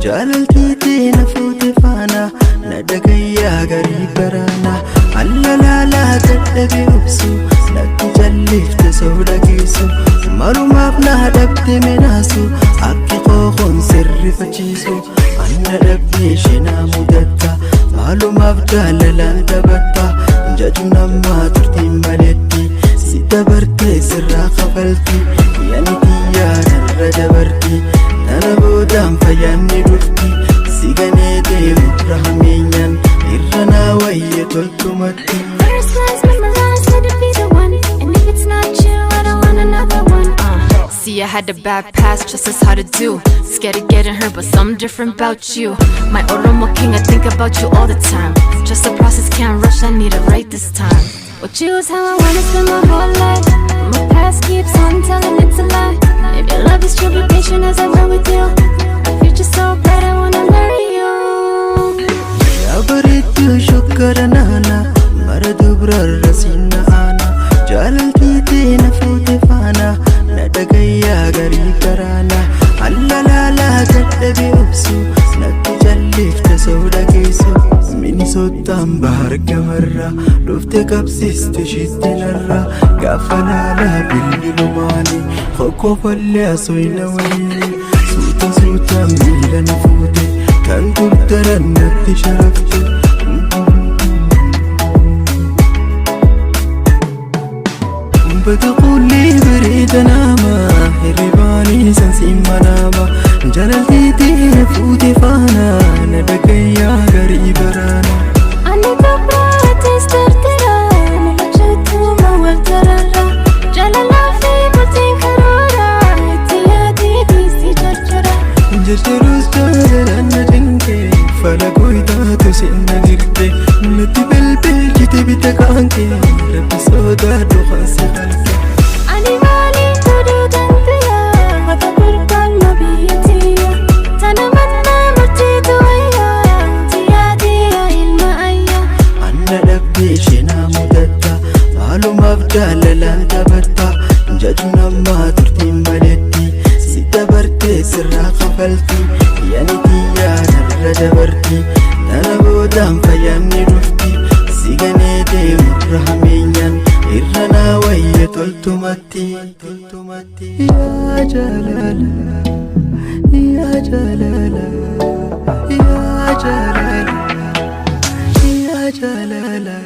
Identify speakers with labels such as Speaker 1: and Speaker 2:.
Speaker 1: جالتي نفوت فانا ندقيا قريبرانا alla la taddabi ubsu natti jallifte sawda kisu marumaaf na dabte menasu akki qoqon sirri fachisu anna dabbi shina mudatta malumaaf jaalala dabatta jaju namma turti maletti si dabarte sirra qafalti yani tiyya narra dabarti nana boodaan fayyanni dhufti si ganeete murrahameenyan irrana wayye toltumatti.
Speaker 2: First class memorized, let it be the one. And if it's not you, I don't want another one.
Speaker 3: See, I had a bad past, just as how to do. Scared of getting hurt, but something different about you. My Oromo king, I think about you all the time. Just a process, can't rush, I need it right this time.
Speaker 2: What you is how I wanna spend my whole life. My past keeps on telling it's a lie. If your love is true, be patient as I grow with you. My future's so bright, I wanna marry you.
Speaker 1: Abaritu shukara nana maradu brarasina ana jalalti nafuti fana nadagaya gari karana alla la taddabi ubsu natti jallifte sawda kisu minisottan bahar gamarra dufte qabsiste shittinarra gafanala bililumani khoko falle asoyna wayni suta mila nafute kan turtaran natti sharafte بتقول لي بريد ناما هرباني سنسي مناما جلالتي فوتي فانا ندقيا قريب رانا
Speaker 2: أنا تبراتي استرترا نلجتو ما والترارا جلالا في بطين كرورا اتيادي ديسي جرجرا
Speaker 1: جرجروس جارنا جنكي فلقوي داتو سنة جرتي نتي بالبيل جتي بتكانكي ربي سودا دوخان سفلكي
Speaker 2: أني مالي تدو تنتيا وتقول كلمة بيتيا تنمنا مرتيتو أيا تيادي إلما أيا
Speaker 1: أنا لبي شنا مدتا مالو مفجال لا دبتا جاجنا ما ترتي ملتي ستبرتي سرا قفلتي يعني تيا نرى دبرتي أنا بودام فياني رفتي سيغنيتي مرحمينيان إرنا ويا تلتمتي يا جلالا يا جلالا يا جلالا يا جلالا